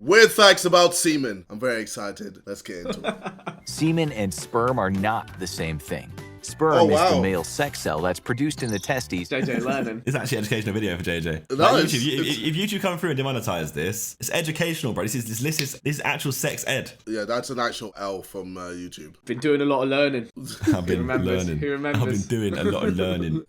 Weird facts about semen. I'm very excited. Let's get into it. Semen and sperm are not the same thing. Sperm is the male sex cell that's produced in the testes. JJ learning. It's actually an educational video for JJ. No, Like YouTube, if YouTube come through and demonetize this, it's educational, bro. This is actual sex ed. Yeah, that's an actual L from YouTube. Been doing a lot of learning. I've been learning. Who remembers? I've been doing a lot of learning.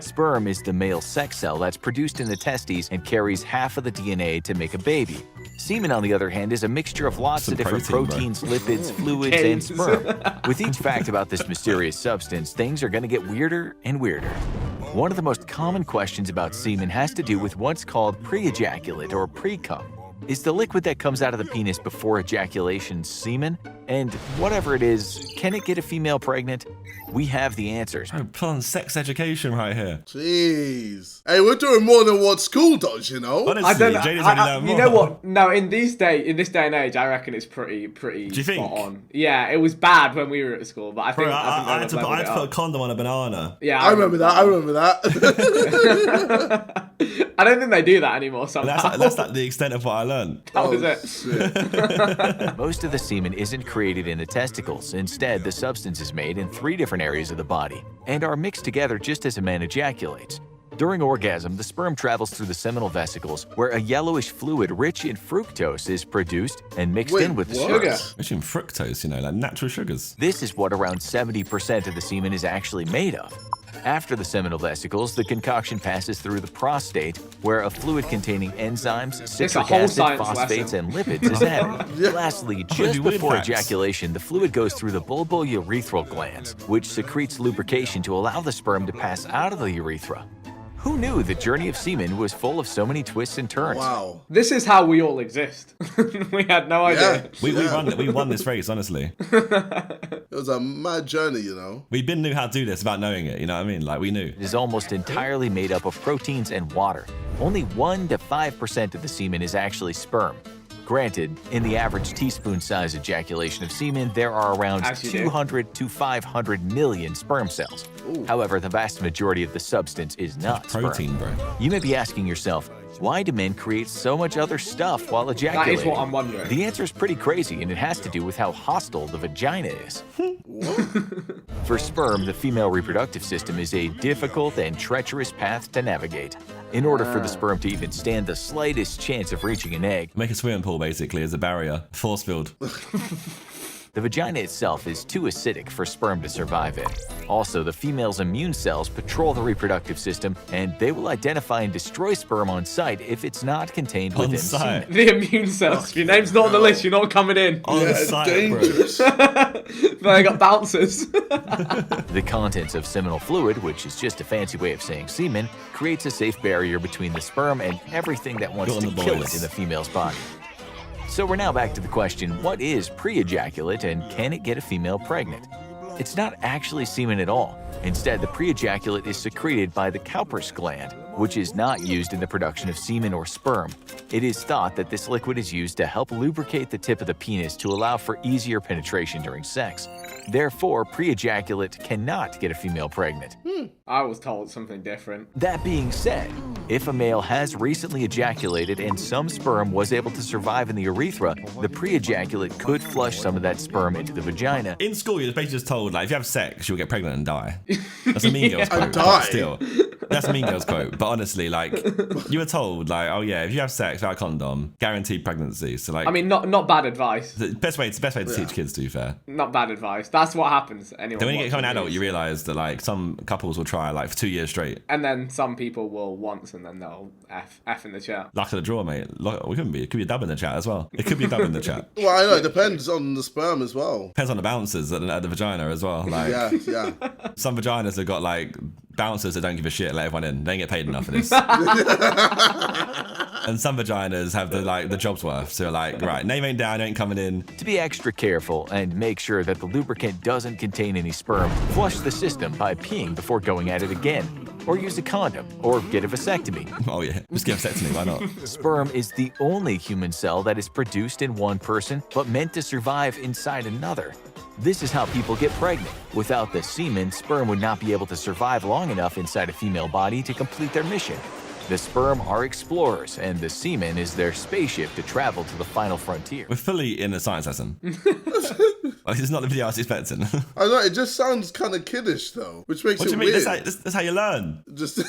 Sperm is the male sex cell that's produced in the testes and carries half of the DNA to make a baby. Semen, on the other hand, is a mixture of lots of different proteins, lipids, fluids, and sperm. With each fact about this mysterious substance, things are going to get weirder and weirder. One of the most common questions about semen has to do with what's called pre-ejaculate or pre-cum. Is the liquid that comes out of the penis before ejaculation semen? And whatever it is, can it get a female pregnant? We have the answers. Bro, put on sex education right here. Jeez. Hey, we're doing more than what school does, you know? Honestly, I don't know. JJ's only learned more. You know what? No, in this day and age, I reckon it's pretty Do you think? spot on. Yeah, it was bad when we were at school, but I think Bro, I had to leveled it put a up. condom on a banana. Yeah, I remember that. I don't think they do that anymore. Somehow. That's like the extent of what I learned. That was it. Shit. Most of the semen isn't created in the testicles. Instead, the substance is made in 3 different areas of the body and are mixed together just as a man ejaculates. During orgasm, the sperm travels through the seminal vesicles, where a yellowish fluid rich in fructose is produced and mixed in with the Sugar. Rich in fructose, you know, like natural sugars. This is what around 70% of the semen is actually made of. After the seminal vesicles, the concoction passes through the prostate, where a fluid containing enzymes, citric whole acid, science phosphates, lesson. and lipids is added. Lastly, just weird before facts. ejaculation, the fluid goes through the bulbourethral glands, which secretes lubrication to allow the sperm to pass out of the urethra. Who knew the journey of semen was full of so many twists and turns? Wow. This is how we all exist. We had no idea. We won this race, honestly. It was a mad journey, you know? We knew how to do this without knowing it, you know what I mean? Like, we knew. It is almost entirely made up of proteins and water. Only 1 to 5% of the semen is actually sperm. Granted, in the average teaspoon-sized ejaculation of semen, there are around As you do. 200 to 500 million sperm cells. However, the vast majority of the substance is not Protein, sperm. bro. You may be asking yourself, why do men create so much other stuff while ejaculating? That is what I'm wondering. The answer is pretty crazy, and it has to do with how hostile the vagina is. For sperm, the female reproductive system is a difficult and treacherous path to navigate. In order for the sperm to even stand the slightest chance of reaching an egg, Make a swimming pool, basically, as a barrier. Force field. the vagina itself is too acidic for sperm to survive in. Also, the female's immune cells patrol the reproductive system, and they will identify and destroy sperm on sight if it's not contained On within sight. semen. The immune cells. If your name's not on the list, you're not coming in. On Yeah, site, dangerous. They got bouncers. The contents of seminal fluid, which is just a fancy way of saying semen, creates a safe barrier between the sperm and everything that wants Go to on the kill boys. it in the female's body. So we're now back to the question, what is pre-ejaculate and can it get a female pregnant? It's not actually semen at all. Instead, the pre-ejaculate is secreted by the Cowper's gland, which is not used in the production of semen or sperm. It is thought that this liquid is used to help lubricate the tip of the penis to allow for easier penetration during sex. Therefore, pre-ejaculate cannot get a female pregnant. I was told something different. That being said, if a male has recently ejaculated and some sperm was able to survive in the urethra, the pre-ejaculate could flush some of that sperm into the vagina. In school, you're basically just told, like, if you have sex, you'll get pregnant and die. That's a Mean Girls quote. And but die. Still, that's a Mean Girls quote. But honestly, like, you were told, like, oh yeah, if you have sex without a condom, guaranteed pregnancy. So, like, I mean, not bad advice. the best way to teach kids, to be fair. Not bad advice. That's what happens anyway. Then when you become an adult, you realise that, like, some couples will try, like, for 2 years straight. And then some people will once, and then they'll F in the chat. Luck of the draw, mate. We couldn't be. It could be a dub in the chat as well. It could be a dub in the chat. Well, I know, it depends on the sperm as well. Depends on the bouncers at the vagina as well. Like, Yeah. some vaginas have got, like, bouncers that don't give a shit, let everyone in. They don't get paid enough for this. And some vaginas have the job's worth. So, like, right, name ain't down, ain't coming in. To be extra careful and make sure that the lubricant doesn't contain any sperm, flush the system by peeing before going at it again. Or use a condom, or get a vasectomy. Oh yeah, just give sex to me, why not? Sperm is the only human cell that is produced in one person, but meant to survive inside another. This is how people get pregnant. Without the semen, sperm would not be able to survive long enough inside a female body to complete their mission. The sperm are explorers, and the semen is their spaceship to travel to the final frontier. We're fully in a science lesson. Like, this is not the video I was expecting. I know, it just sounds kind of kiddish though, which makes What it do you mean? weird. That's how you learn. Just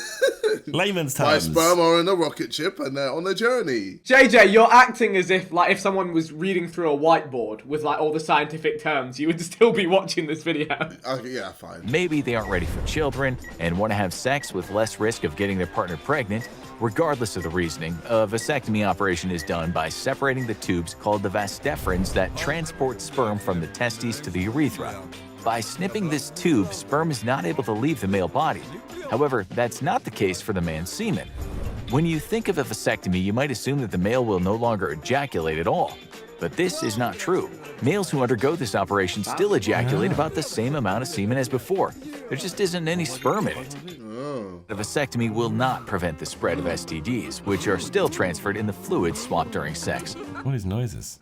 Layman's my terms. sperm are in a rocket ship and they're on a journey. JJ, you're acting as if, like, if someone was reading through a whiteboard with, like, all the scientific terms, you would still be watching this video. Okay, yeah, fine. Maybe they aren't ready for children and want to have sex with less risk of getting their partner pregnant. Regardless of the reasoning, a vasectomy operation is done by separating the tubes called the vas deferens that transport sperm from the testes to the urethra. By snipping this tube, sperm is not able to leave the male body. However, that's not the case for the man's semen. When you think of a vasectomy, you might assume that the male will no longer ejaculate at all. But this is not true. Males who undergo this operation still ejaculate about the same amount of semen as before. There just isn't any sperm in it. The vasectomy will not prevent the spread of STDs, which are still transferred in the fluids swapped during sex. What are these noises?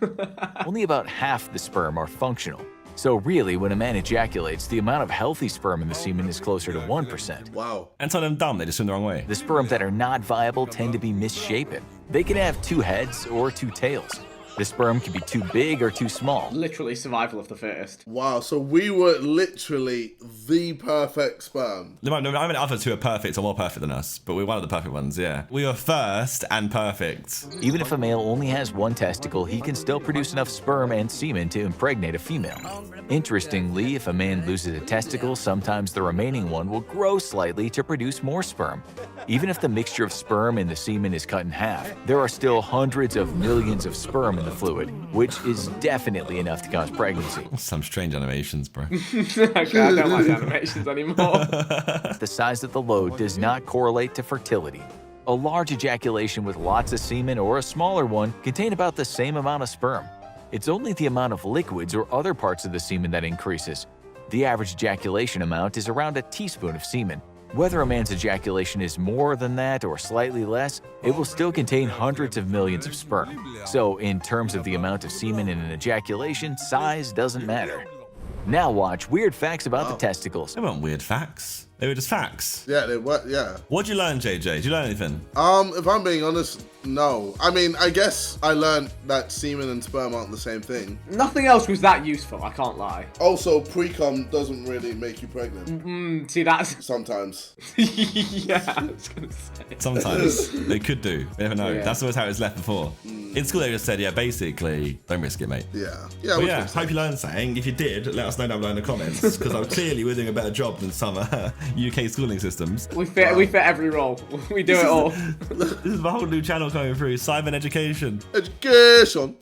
Only about half the sperm are functional. So really, when a man ejaculates, the amount of healthy sperm in the semen is closer to 1%. Wow. And some of them dumb, they just swim the wrong way. The sperm that are not viable tend to be misshapen. They can have 2 heads or 2 tails. The sperm can be too big or too small. Literally survival of the fittest. Wow, so we were literally the perfect sperm. I mean, others who are perfect or more perfect than us, but we're one of the perfect ones, yeah. We were first and perfect. Even if a male only has 1 testicle, he can still produce enough sperm and semen to impregnate a female. Interestingly, if a man loses a testicle, sometimes the remaining one will grow slightly to produce more sperm. Even if the mixture of sperm and the semen is cut in half, there are still hundreds of millions of sperm in the fluid, which is definitely enough to cause pregnancy. Some strange animations, bro. Okay, I don't like the animations anymore. The size of the load does not correlate to fertility. A large ejaculation with lots of semen or a smaller one contain about the same amount of sperm. It's only the amount of liquids or other parts of the semen that increases. The average ejaculation amount is around a teaspoon of semen. Whether a man's ejaculation is more than that or slightly less, it will still contain hundreds of millions of sperm. So, in terms of the amount of semen in an ejaculation, size doesn't matter. Now watch weird facts about the testicles. They weren't weird facts. They were just facts. Yeah, they were, yeah. What'd you learn, JJ? Did you learn anything? If I'm being honest, no. I mean, I guess I learned that semen and sperm aren't the same thing. Nothing else was that useful, I can't lie. Also, pre-cum doesn't really make you pregnant. See, that's... Sometimes. Yeah, I was gonna say. Sometimes. They could do. You never know. Yeah. That's always how it was left before. In school, they just said, yeah, basically, don't risk it, mate. Yeah. Yeah, But which yeah, makes hope you learned something. If you did, let us know down below in the comments, because I'm clearly we're doing a better job than some UK schooling systems. We fit every role. We do it all. This is a whole new channel coming through, Sidemen Education. Education.